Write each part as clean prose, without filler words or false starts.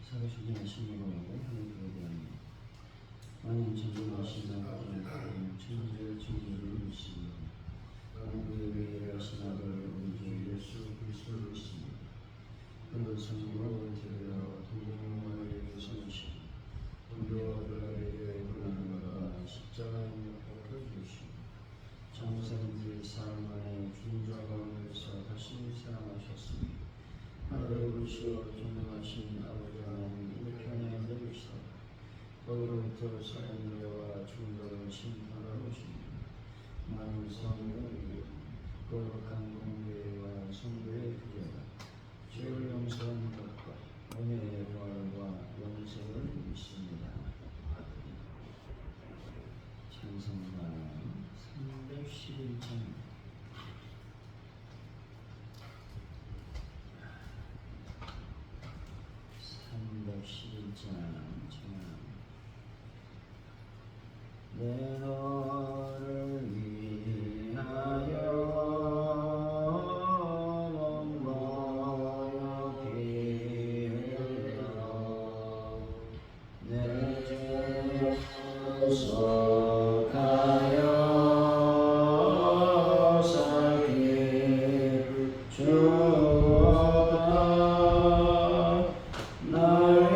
사도시대 하시므로 하나님께 대한 만인 전쟁하시나 가정하는 천지를 증거를 이시며 만국의 위를 하신 아들 우리 주 예수 그리스도를 이시며 그를 성령으로 데려 동정마리아에게 세우시고 본교와 빌라에게 고난받아 십자가에 못 박혀 주시고 장사님들의 사람 안에 죽은 자 가운데서 다시 살아나셨으니 하늘에 오르시어 존귀하신 아버지 하나님 우편에 내리시다 거기로부터 사람들과 죽은 자를 심판하러 오십니다. 만물 성령을 거룩한 공회와 성도의 구제가 죄를 용서하는 것과 은혜의 부활과 영생을 믿습니다. 찬송가 311장 내 너를 위하여 몸보여 피흘려 내 죄 속하여 살기 주옵다 날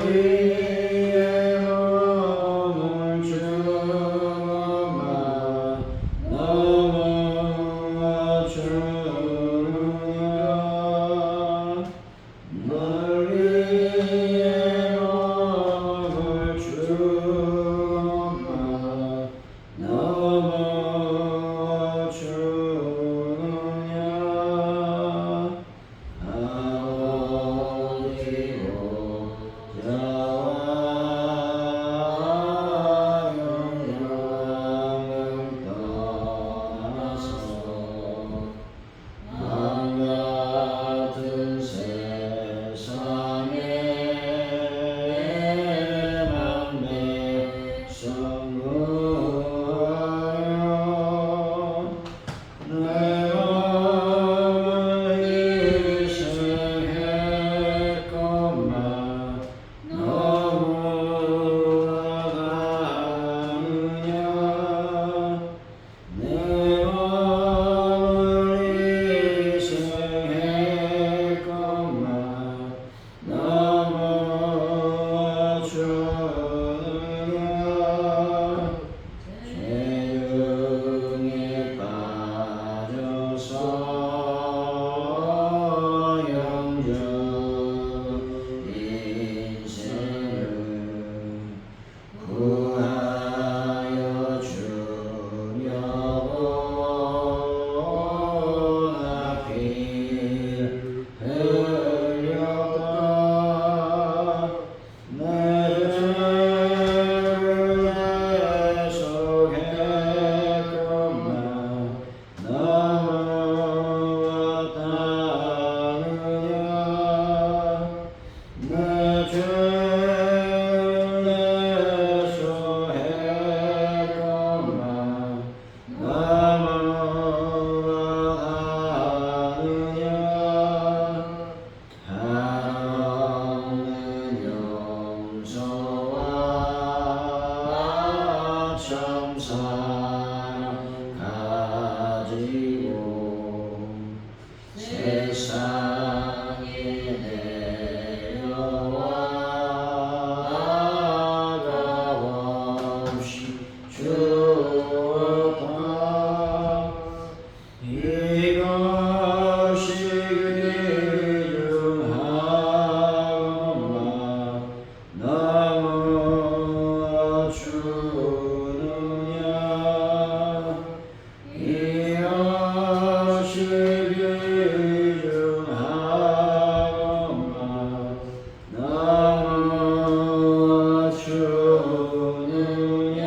위해 몸을 주마 넘어 주느냐 날 위해 몸을 주마 넘어 주느냐 아버지로 자와 영광을 떠나서 한같은 세상에 만 백성 구하여 내 마음을 희생했건만 너무하느냐 내 마음을 희생했건만 넘어주느냐 죄중에 빠져서 영적 인생을 구하여 주려고 나 피 흘렸다 내 죄를 대속했건만 넘어왔다느냐 내 죄를 대속했건만 넘어왔다느냐 하나는 용서와 정사랑 가지고 세상에 내려와 아름없이 주었다 이것이 귀중하건만 넘어주느냐 이것이 귀중하건만 넘어주느냐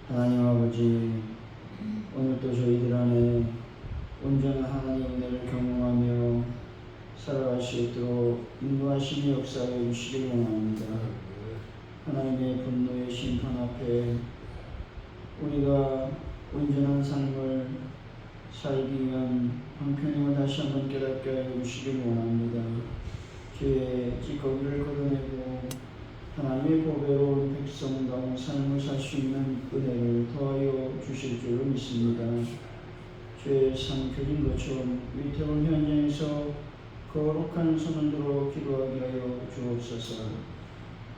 하나님 아버지 오늘도 저희들 안에 온전한 하나님을 경험하며 살아갈 수 있도록 인도하심의 역사에 주시길 원합니다. 하나님의 분노의 심판 앞에 우리가 온전한 삶을 살기 위한 형편임을 다시 한번 깨닫게 하여 주시길 원합니다. 죄의 찌꺼기를 걷어내고 하나님의 보배로운 백성다운 삶을 살 수 있는 은혜를 더하여 주실 줄로 믿습니다. 죄에 삼켜진 것처럼 위태로운 현장에서 거룩한 손을 들어 기도하게 하여 주옵소서.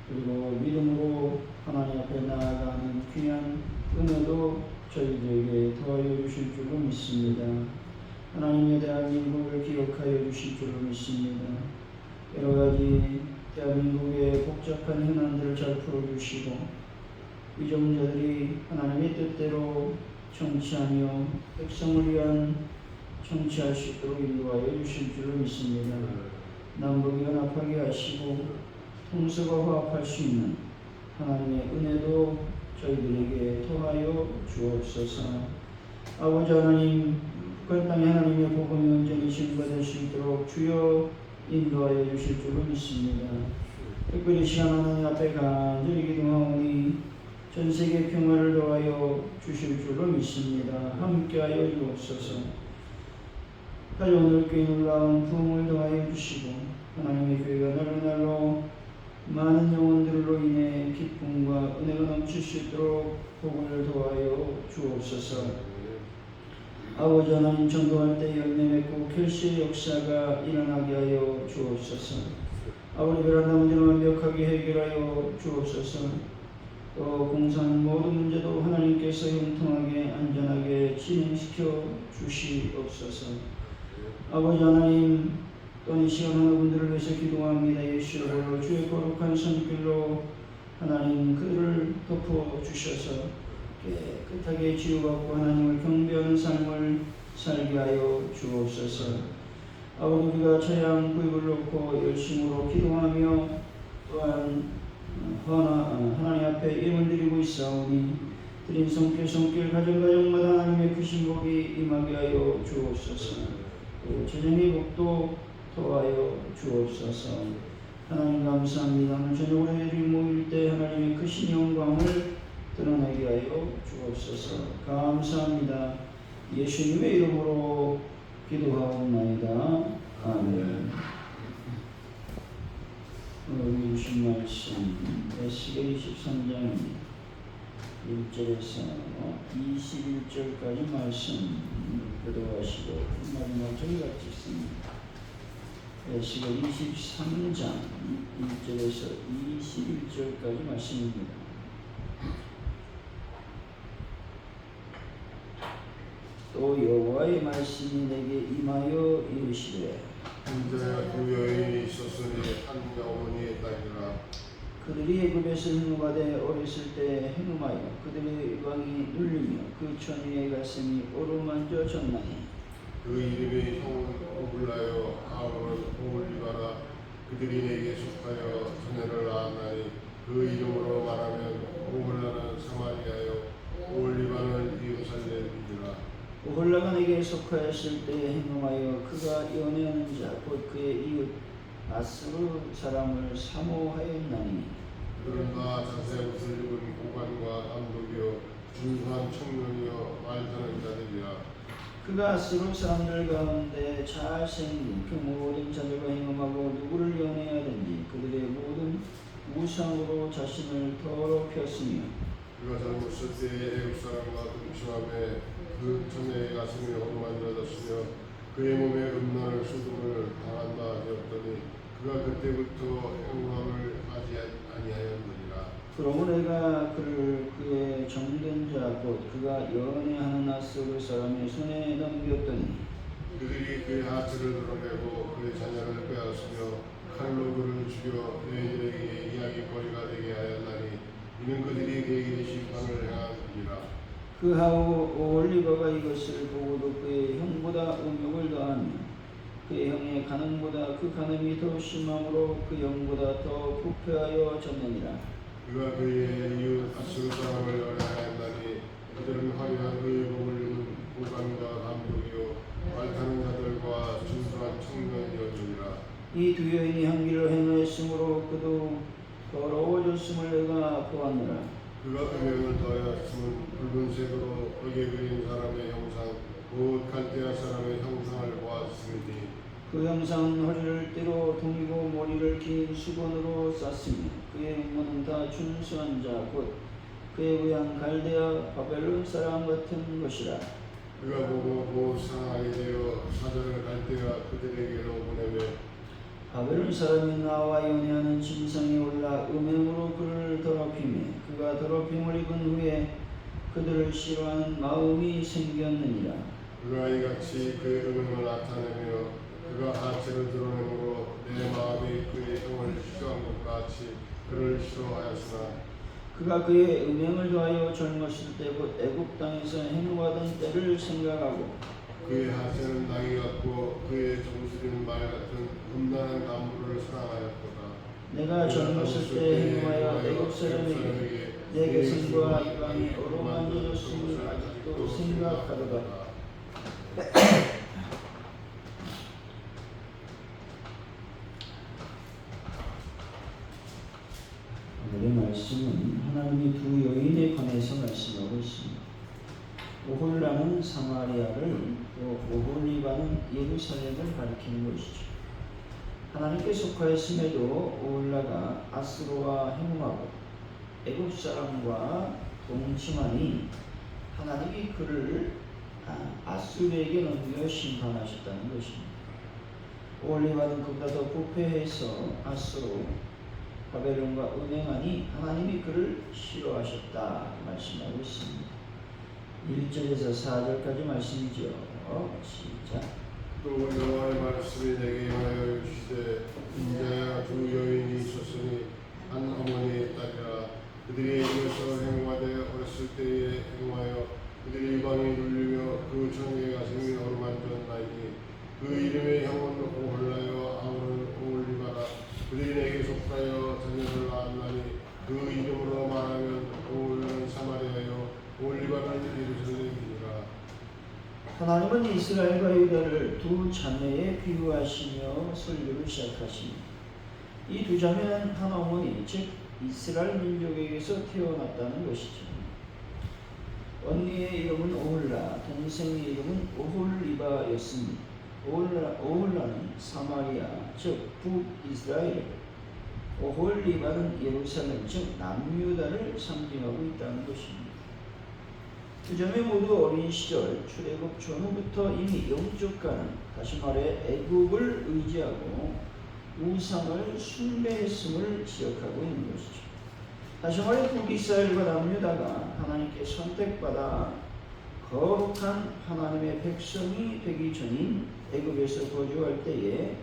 그리고 믿음으로 하나님 앞에 나아가는 귀한 은혜도 저희들에게 더하여 주실 줄로 믿습니다. 하나님의 대한민국을 기억하여 주실 줄로 믿습니다. 여러 가지 대한민국의 복잡한 현안들을 잘 풀어주시고 위정자들이 하나님의 뜻대로 정치하며 백성을 위한 정치할 수 있도록 인도하여 주실 줄로 믿습니다. 남북이 연합하게 하시고 통서가 화합할 수 있는 하나님의 은혜도 저희들에게 더하여 주옵소서. 아버지 하나님, 북한 땅에 하나님의 복음이 온전히 증거될 수 있도록 주여 인도하여 주실 줄로 믿습니다. 특별히 시간 하나님 앞에 간절히 기도하오니 전 세계 평화를 더하여 주실 줄로 믿습니다. 함께하여 주옵소서. 하여 오늘 교회 놀라운 부흥을 더하여 주시고 하나님의 교회가 날로 많은 영혼들로 인해 기쁨과 은혜가 넘칠 수 있도록 복을 더하여 주옵소서. 아버지 하나님, 전도할 때 열매 맺고 결실의 역사가 일어나게 하여 주옵소서. 아버지 베란다 문제를 완벽하게 해결하여 주옵소서. 또 공사하는 모든 문제도 하나님께서 형통하게 안전하게 진행시켜 주시옵소서. 아버지 하나님, 또 이 시간 하는 분들을 위해서 기도합니다. 예수로 주의 거룩한 손길로 하나님 그들을 덮어 주셔서 깨끗하게 치유받고 하나님을 경배하는 삶을 살게 하여 주옵소서. 아버지, 우리가 처양 구입을 놓고 열심으로 기도하며 또한 하나님 앞에 예물 드리고 있사오니 드린 손길 가정마다 하나님의 크신 복이 임하게 하여 주옵소서. 또 재정의 복도 더하여 주옵소서. 하나님 감사합니다. 오늘 저녁으로 우리 모일 때 하나님의 크신 영광을 드러내게 하여 주옵소서. 감사합니다. 예수님의 이름으로 기도하옵나이다. 아멘. 오늘 주신 말씀 에스겔 23장 1절에서 21절까지 말씀 교도하시고 마지막 저희 같이 있습니다. 에스겔 23장 1절에서 21절까지 말씀입니다. 또 여호와의 말씀이 내게 임하여 이르시되 인자야 두 여인이 있었으니 한 어머니의 딸이라. 그들이 애굽에서 행음하되 어렸을 때 행음하여 그들의 의방이 눌리며 그 처녀의 가슴이 어루만져 졌나니 그 이름이 형 오블라요 아우는 오올리바라. 그들이 내게 속하여 자녀를 낳았나니 그 이름으로 말하면 오홀라는 사마리아요 오올리바는 예루살렘이니라. 오홀라가 내게 속하였을 때 행음하여 그가 연애하는 자 곧 그의 이웃 아스루 사람을 사모하였나니 그들은 다 자세 옷을 입은 고관과 감독이요 준수한 청년이요 말타는 자들이라. 그가 아스루 사람들 가운데 잘생긴 그 모든 자들과 행음하고 누구를 연애하든지 그들의 모든 우상으로 자신을 더럽혔으며 그가 젊었을 때에 애굽 사람과 동침함에 그 처녀의 가슴이 어루만져졌으며 그의 몸에 음란을 수금을 당한다 하였더니 그가 그때부터 행함을 하지 아니하였느니라. 그러므로 내가 그를 그의 정된 자 곧 그가 연애하는 아스루 사람의 손에 넘겼더니 그들이 그의 하체를 드러내고 그의 자녀를 빼앗으며 칼로 그를 죽여 너희들에게 이야기거리가 되게 하였나니 이는 그들이 그에게 심판을 행하니라. 그하고 오올리바가 이것을 보고도 그의 형보다 음욕을 더하며 그의 형의 간음보다 그 간음이 더 심함으로 그 형보다 더 부패하여 졌느니라. 그가 그의 이웃 아스루 사람을 연애하였나니 그들은 화려한 의복을 입은 고관과 감독이요 말타는 자들과 준수한 청년이었느니라. 이 두 여인이 한 길로 행하였으므로 그도 더러워졌음을 내가 보았노라. 그가 음행을 더하였음은 붉은색으로 흙에 그린 사람의 형상 곧 갈대아 사람의 형상을 보았음이니 그 형상은 허리를 띠로 동이고 머리를 긴 수건으로 쌌으며 그의 음모는 다 준수한 자 곧 그의 고향 갈대아 바벨론 사람 같은 것이라. 그가 보고 곧 상하게 되어 사자를 갈대아 그들에게로 보내며 바벨론 사람이 나와 연애하는 진상에 올라 음행으로 그를 더럽히며 그가 더럽힘을 입은 후에 그들을 싫어하는 마음이 생겼느니라. 그가 이같이 그의 음행을 나타내며 그가 하체를 드러내므로 내 마음이 그의 형을 싫어한 것 같이 그를 싫어하였으나 그가 그의 음행을 더하여 젊었을 때 곧 애굽 땅에서 행하던 때를 생각하고 그의 하체는 나귀 같고 그의 정수리는 말 같은 음란한 나무를 사랑하였도다. 내가 젊었을 때 행하여 애굽 사람에게 내 계승과 이방이 어루만져졌음을 아직도 생각하도다. 오늘의 말씀은 하나님이 두 여인에 관해서 말씀하고 있습니다. 오홀라는 사마리아를 또 오홀리바는 예루살렘을 가리키는 것이죠. 하나님께 속하였음에도 오홀라가 아수르와 행음하고 애굽 사람과 동침하니 하나님이 그를 아수르에게 넘겨 심판하셨다는 것입니다. 오홀리바는 그보다 더 부패해서 아수르 바벨론과 은행하니 하나님이 그를 싫어하셨다 말씀하고 있습니다. 1절에서 4절까지 말씀이죠. 시작. 또 여호와의 말씀이 내게 임하여 이르시되 인자야 두 여인이 있었으니 한 어머니의 딸이라 그들이 이어서 행하되 어렸을 때에 행하여 그들이 이방에 눌리며 그 청의 가슴이 어루만졌나이니 그 이름의 형은 오홀라여 아우를 오홀리바라 그들이 내게 속하여 자녀를 낳았나니 그 이름으로 말하면 오홀라는 사마리아여 오홀리바는 예루살렘이니라. 하나님은 이스라엘과 유다를 두 자매에 비유하시며 설교를 시작하십니다. 이 두 자매는 한 어머니, 즉 이스라엘 민족에게서 태어났다는 것이죠. 언니의 이름은 오홀라, 동생의 이름은 오홀리바였습니다. 오홀라는 사마리아, 즉 북이스라엘, 오홀리바는 예루살렘, 즉 남유다를 상징하고 있다는 것입니다. 두 자매 모두 어린 시절 출애굽 전후부터 이미 영적과는 다시 말해 애굽을 의지하고 우상을 숭배했음을 지적하고 있는 것이죠. 다시 말해 북이스라엘과 남유다가 하나님께 선택받아 거룩한 하나님의 백성이 되기 전인 애굽에서 거주할 때에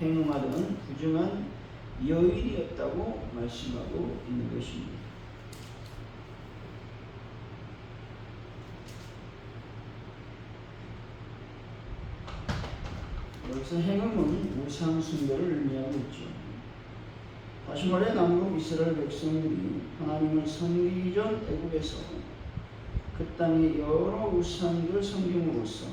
행음하던 부정한 여인이었다고 말씀하고 있는 것입니다. 여기서 행음은 우상 숭배를 의미하고 있죠. 다시 말해 남북 이스라엘 백성들이 하나님을 섬기기 전 애굽에서 그 땅에 여러 우상들을 섬김으로써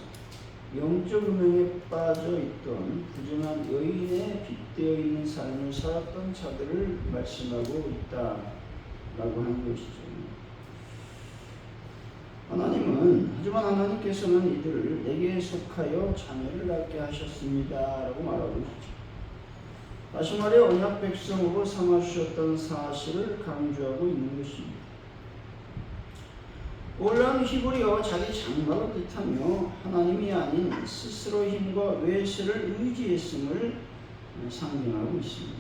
영적 음행에 빠져 있던 부정한 여인에 빗대어 있는 삶을 살았던 자들을 말씀하고 있다라고 하는 것이죠. 하지만 하나님께서는 이들을 내게 속하여 자녀를 낳게 하셨습니다 라고 말하고 있죠. 다시 말해 언약 백성으로 삼아주셨던 사실을 강조하고 있는 것입니다. 오홀라는 히브리어와 자기 장막을 뜻하며 하나님이 아닌 스스로 힘과 외세를 의지했음을 상징하고 있습니다.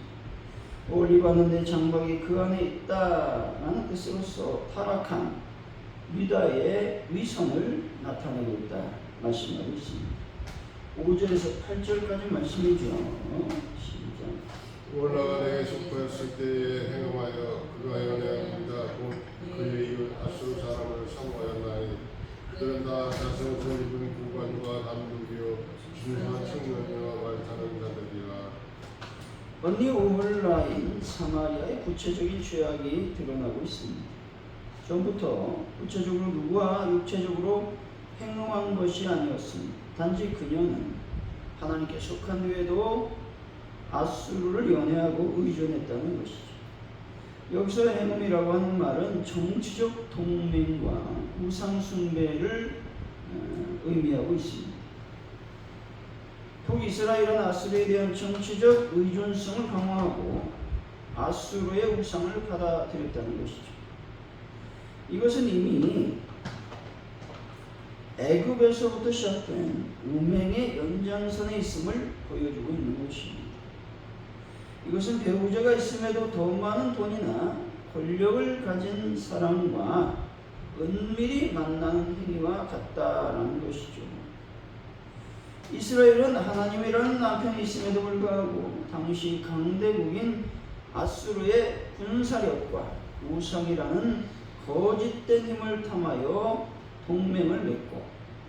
오홀리바는 내 장막이 그 안에 있다라는 뜻으로서 타락한 유다의 위선을 나타내고 있다 말씀하고 있습니다. 5절에서 8절까지 말씀이죠. 시작. 오홀라가 내게 속하였을 때에 행함하여 그가 연애한 유다 곧 그의 이웃 아수르 사람을 사모하였나니 그들은 다 자성을 입은 구관과 남독이요 준수한 청년이와 말타는 자들이라. 언니 오홀라인 사마리아의 구체적인 죄악이 드러나고 있습니다. 전부터 구체적으로 누구와 육체적으로 행동한 것이 아니었습니다. 단지 그녀는 하나님께 속한 후에도 아수르를 연애하고 의존했다는 것이죠. 여기서 해놈이라고 하는 말은 정치적 동맹과 우상 숭배를 의미하고 있습니다. 북이스라엘은 아수르에 대한 정치적 의존성을 강화하고 아수르의 우상을 받아들였다는 것이죠. 이것은 이미 애굽에서부터 시작된 음행의 연장선에 있음을 보여주고 있는 것입니다. 이것은 배우자가 있음에도 더 많은 돈이나 권력을 가진 사람과 은밀히 만나는 행위와 같다라는 것이죠. 이스라엘은 하나님이라는 남편이 있음에도 불구하고 당시 강대국인 아수르의 군사력과 우상이라는 거짓된 힘을 탐하여 동맹을 맺고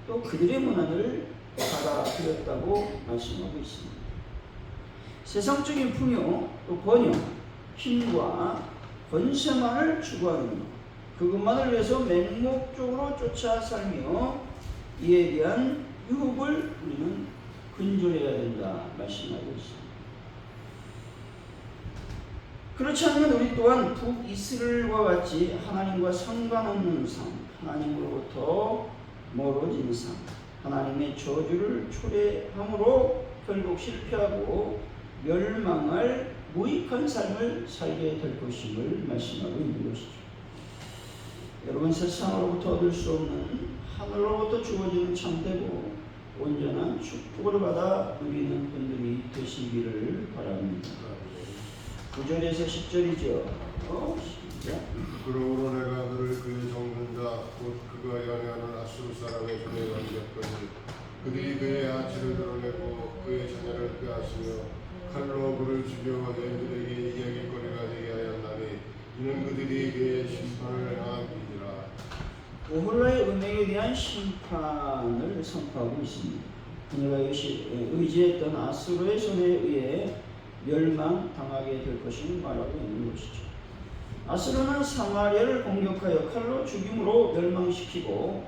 또 그들의 문화를 받아들였다고 말씀하고 있습니다. 세상적인 풍요, 또 번영, 힘과 권세만을 추구하는 것, 그것만을 위해서 맹목적으로 쫓아 살며 이에 대한 유혹을 우리는 근절해야 된다 말씀하고 있습니다. 그렇지 않으면 우리 또한 북이스라엘과 같이 하나님과 상관없는 삶, 하나님으로부터 멀어진 삶, 하나님의 저주를 초래함으로 결국 실패하고 멸망할 무익한 삶을 살게 될 것임을 말씀하고 있는 것이죠. 여러분, 세상으로부터 얻을 수 없는 하늘로부터 주어지는 참되고 온전한 축복을 받아 누리는 분들이 되시기를 바랍니다. 9절에서 10절이죠. 그러므로 내가 그를 그의 정든자 곧 그가 연애하는 아수르 사람의 손에 넘겼더니 그들이 그의 아치를 드러내고 그의 자녀를 빼앗으며 칼로 그를 죽여 너희들에게 이야기거리가 되게 하였나니 이는 그들이 그의 심판을 행한 일이라. 오홀라의 음행에 대한 심판을 선포하고 있습니다. 그녀가 의지했던 아수르의 손에 의해 멸망당하게 될 것을 말하고 있는 것이죠. 아수르는 사마리아를 공격하여 칼로 죽임으로 멸망시키고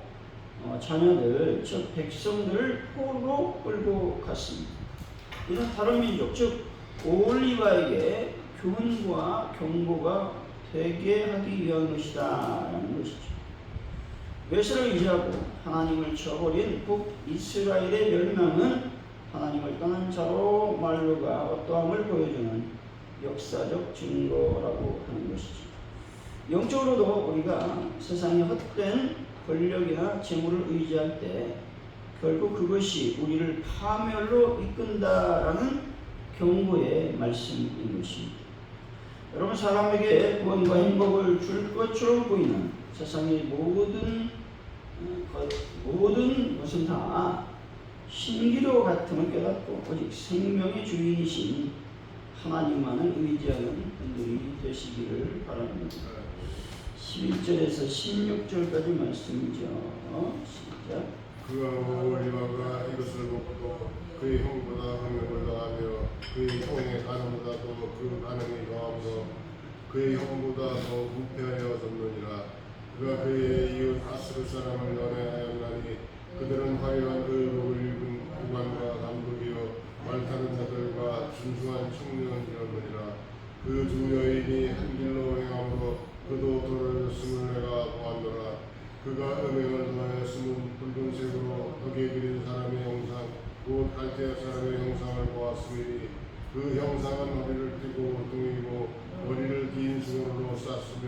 자녀들, 즉 백성들을 포로로 끌고 갔습니다. 이는 다른 민족, 즉 오홀리바에게 교훈과 경고가 되게 하기 위한 것이다 라는 것이죠. 외세를 의지하고 하나님을 저버린 북이스라엘의 멸망은 하나님을 떠난 자로 말로가 어떠함을 보여주는 역사적 증거라고 하는 것이죠. 영적으로도 우리가 세상의 헛된 권력이나 재물을 의지할 때 결국 그것이 우리를 파멸로 이끈다라는 경고의 말씀인 것입니다. 여러분, 사람에게 구원과 행복을 줄 것처럼 보이는 세상의 모든 것은 다 신기로 같음을 깨닫고 오직 생명의 주인이신 하나님만을 의지하는 분들이 되시기를 바랍니다. 11절에서 16절까지 말씀이죠. 시작. 그가 오홀리바가 이것을 먹고 그의 형보다 흠을 당하며 그의 형의 간음보다 더 그 간음이 더하므로 그의 형보다 더 부패하여졌느니라. 그가 그의 이웃 아수르 사람을 연애하였나니 그들은 화려한 의복을 입은 구관과 감독이요 말 타는 자들과 준수한 청년이었느니라. 그 두 여인이 한 길로 행함으로 그도 돌아졌음을 내가 보았노라. 그가 음행을 더하였음은 붉은색으로 벽에 그린 사람의 형상 곧 갈대아 사람의 형상을 보았으니 그 형상은 허리를 띠고 등이고 머리를 긴 수건으로 쌌으며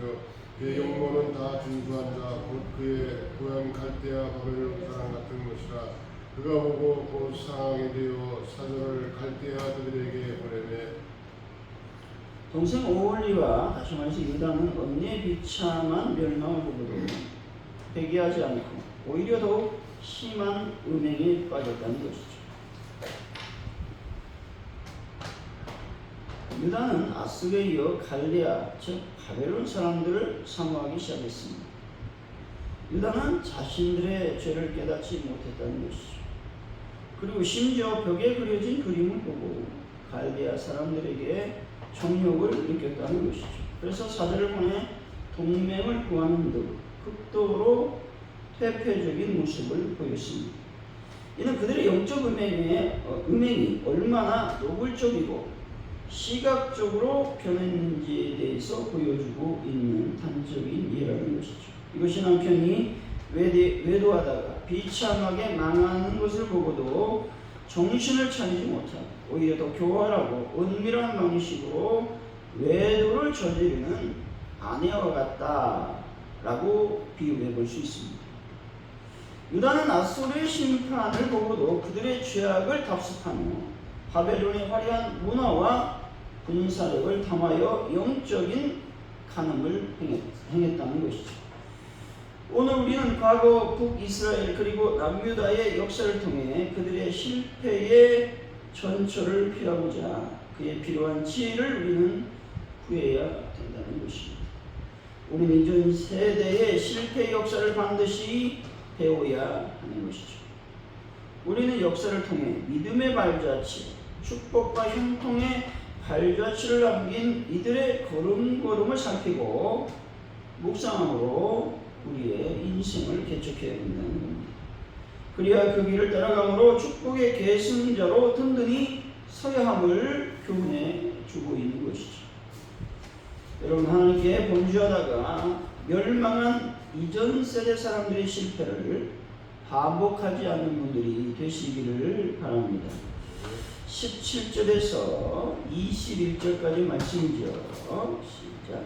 그의 용모는 다 준수한 자 곧 그의 고향 갈대아 바벨론 사람 같은 것이라. 그가 보고 곧 상하게 되어 사절을 갈대아들에게 보내매 동생 오홀리와 다시 말해서 유다는 언니의 비참한 멸망을 보고도 회개하지 않고 오히려 더욱 심한 음행에 빠졌다는 것이죠. 유다는 아수르에 이어 갈대아, 즉 바벨론 사람들을 사모하기 시작했습니다. 유다는 자신들의 죄를 깨닫지 못했다는 것이죠. 그리고 심지어 벽에 그려진 그림을 보고 갈대아 사람들에게 정욕을 느꼈다는 것이죠. 그래서 사절을 보내 동맹을 구하는 등 극도로 퇴폐적인 모습을 보였습니다. 이는 그들의 영적 음행이 얼마나 노골적이고 시각적으로 변했는지에 대해서 보여주고 있는 단적인 예라는 것이죠. 이것이 남편이 외도하다가 비참하게 망하는 것을 보고도 정신을 차리지 못하고 오히려 더 교활하고 은밀한 방식으로 외도를 저지르는 아내와 같다라고 비유해 볼 수 있습니다. 유다는 아수르의 심판을 보고도 그들의 죄악을 답습하며 바벨론의 화려한 문화와 군사력을 담하여 영적인 간음을 행했다는 것이죠. 오늘 우리는 과거 북이스라엘 그리고 남유다의 역사를 통해 그들의 실패의 전철을 피하고자 그에 필요한 지혜를 우리는 구해야 된다는 것입니다. 우리는 이전 세대의 실패 역사를 반드시 배워야 하는 것이죠. 우리는 역사를 통해 믿음의 발자취, 축복과 형통의 발자취를 남긴 이들의 걸음걸음을 살피고 묵상함으로 우리의 인생을 개척해야 된다는 겁니다. 그리야 그 길을 따라감으로 축복의 계승자로 든든히 서야 함을 교훈해 주고 있는 것이죠. 여러분, 하나님께 범죄하다가 멸망한 이전 세대 사람들의 실패를 반복하지 않는 분들이 되시기를 바랍니다. 17절에서 21절까지 말씀이죠. 시작.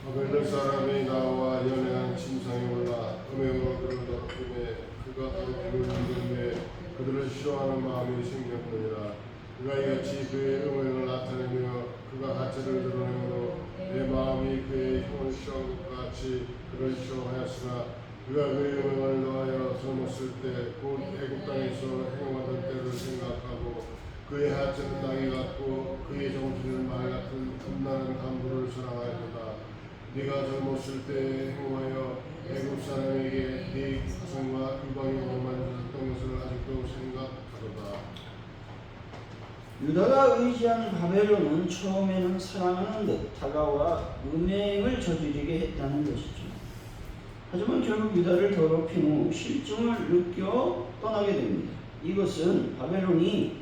바벨론 사람이 나와 연애한 침상에 올라 음행으로 그를 덮음에 그가 그를 믿음에 그들을 싫어하는 마음이 생겼느니라. 그가 이같이 그의 음행을 나타내며 그가 가짜를 드러내므로 내 마음이 그의 형을 싫어한 것 같이 그를 싫어하였으나 그가 그의 음행을 넣하여 젊었을 때 곧 애굽 땅에서 행하던 때를 생각하고 그의 하체는 나귀 같고 그의 정신은 말 같은 겁나는 간부를 사랑하였도다. 네가 젊었을 때 행하여 애굽 사람에게 네 가슴과 이방인으로 만들었던 것을 아직도 생각하도다. 유다가 의지한 바벨론은 처음에는 사랑하는 듯 다가와 음행을 저지르게 했다는 것이죠. 하지만 결국 유다를 더럽힌 후 실증을 느껴 떠나게 됩니다. 이것은 바벨론이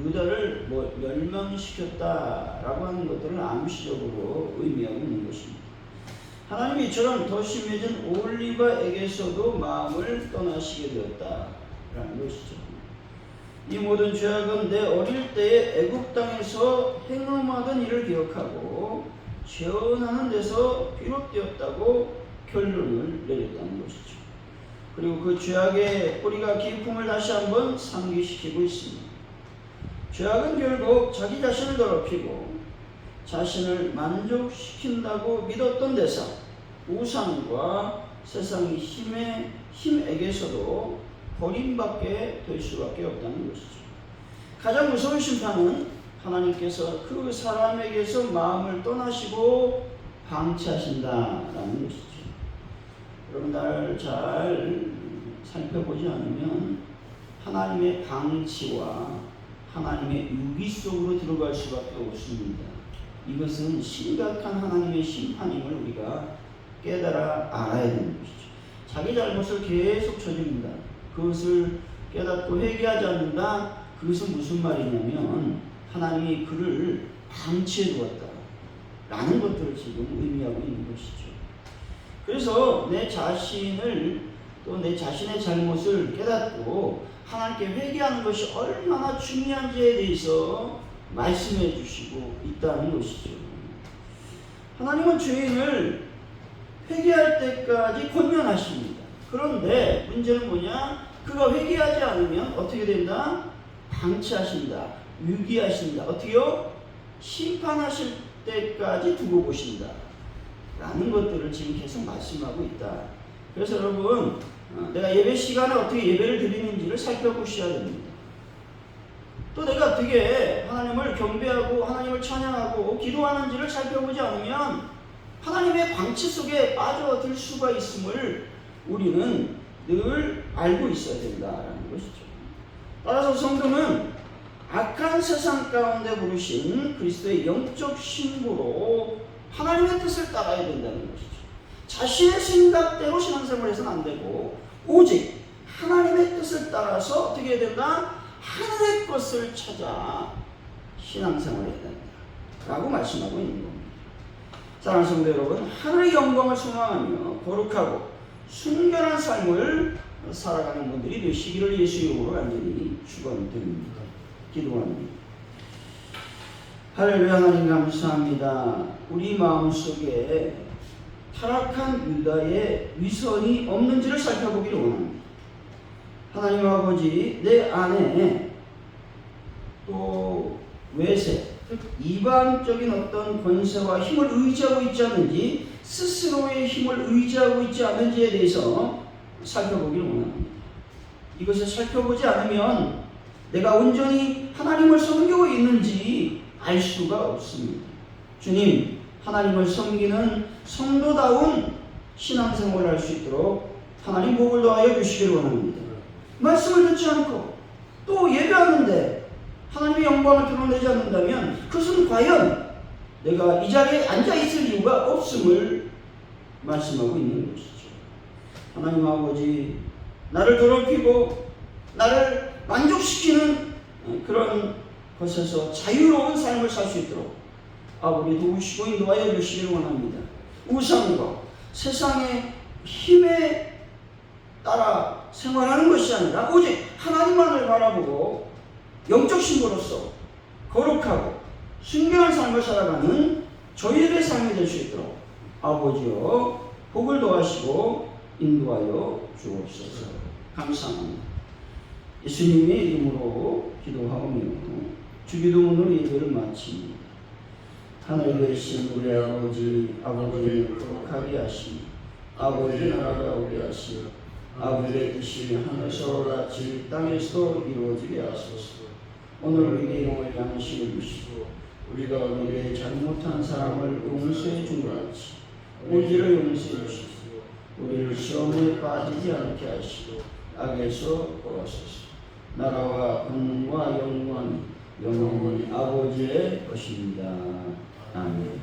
유다를 멸망시켰다라고 하는 것들을 암시적으로 의미하고 있는 것입니다. 하나님이 이처럼 더 심해진 올리바에게서도 마음을 떠나시게 되었다라는 것이죠. 이 모든 죄악은 내 어릴 때에 애굽 땅에서 행음하던 일을 기억하고 재혼하는 데서 비롯되었다고 결론을 내렸다는 것이죠. 그리고 그 죄악의 뿌리가 기품을 다시 한번 상기시키고 있습니다. 죄악은 결국 자기 자신을 더럽히고 자신을 만족시킨다고 믿었던 대상, 우상과 세상의 힘에게서도 버림받게 될 수밖에 없다는 것이죠. 가장 무서운 심판은 하나님께서 그 사람에게서 마음을 떠나시고 방치하신다라는 것이죠. 여러분, 날 잘 살펴보지 않으면 하나님의 방치와 하나님의 유기 속으로 들어갈 수밖에 없습니다. 이것은 심각한 하나님의 심판임을 우리가 깨달아 알아야 되는 것이죠. 자기 잘못을 계속 저지른다. 그것을 깨닫고 회개하지 않는다. 그것은 무슨 말이냐면 하나님이 그를 방치해 두었다 라는 것들을 지금 의미하고 있는 것이죠. 그래서 내 자신을 또 내 자신의 잘못을 깨닫고 하나님께 회개하는 것이 얼마나 중요한지에 대해서 말씀해 주시고 있다는 것이죠. 하나님은 죄인을 회개할 때까지 권면하십니다. 그런데 문제는 뭐냐? 그가 회개하지 않으면 어떻게 된다? 방치하신다. 유기하신다. 어떻게요? 심판하실 때까지 두고 보신다 라는 것들을 지금 계속 말씀하고 있다. 그래서 여러분, 내가 예배 시간에 어떻게 예배를 드리는지를 살펴보셔야 됩니다. 또 내가 어떻게 하나님을 경배하고 하나님을 찬양하고 기도하는지를 살펴보지 않으면 하나님의 방치 속에 빠져들 수가 있음을 우리는 늘 알고 있어야 된다는 것이죠. 따라서 성도는 악한 세상 가운데 부르신 그리스도의 영적 신부로 하나님의 뜻을 따라야 된다는 것이죠. 자신의 생각대로 신앙생활을 해서는 안 되고 오직 하나님의 뜻을 따라서 어떻게 해야 된다? 하늘의 것을 찾아 신앙생활을 해야 된다. 라고 말씀하고 있는 겁니다. 사랑하는 성도 여러분, 하늘의 영광을 소망하며 거룩하고 순결한 삶을 살아가는 분들이 되시기를 예수 이름으로 간절히 축원드립니다. 기도합니다. 할렐루야. 하나님 감사합니다. 우리 마음속에 타락한 유다의 위선이 없는지를 살펴보기를 원합니다. 하나님 아버지, 내 안에 또 외세, 즉 이방적인 어떤 권세와 힘을 의지하고 있지 않는지, 스스로의 힘을 의지하고 있지 않는지에 대해서 살펴보기를 원합니다. 이것을 살펴보지 않으면 내가 온전히 하나님을 섬기고 있는지 알 수가 없습니다. 주님, 하나님을 섬기는 성도다운 신앙생활을 할 수 있도록 하나님 복을 더하여 주시기를 원합니다. 말씀을 듣지 않고 또 예배하는데 하나님의 영광을 드러내지 않는다면 그것은 과연 내가 이 자리에 앉아있을 이유가 없음을 말씀하고 있는 것이죠. 하나님 아버지, 나를 더럽히고 나를 만족시키는 그런 것에서 자유로운 삶을 살 수 있도록 아버지 도우시고 인도하여 주시기를 원합니다. 우상과 세상의 힘에 따라 생활하는 것이 아니라 오직 하나님만을 바라보고 영적 신부로서 거룩하고 순결한 삶을 살아가는 저희들의 삶이 될 수 있도록 아버지여 복을 더하시고 인도하여 주옵소서. 감사합니다. 예수님의 이름으로 기도하오며 주기도문으로 예배를 마칩니다. 하늘에 계신 우리 아버지를 거룩하게 하시며 아버지의 나라가 오게 하시며 아버지의 뜻이 하늘에서 같이 땅에서도 이루어지게 하소서. 오늘 우리에게 일용할 양식을 주시고 우리가 우리에게 잘못한 사람을 용서해 준 것 같이 우리를 용서해 주시고 우리를 시험에 빠지지 않게 하시고 악에서 구하소서. 나라와 권능과 영광이 영원히 아버지의 것입니다. 아멘.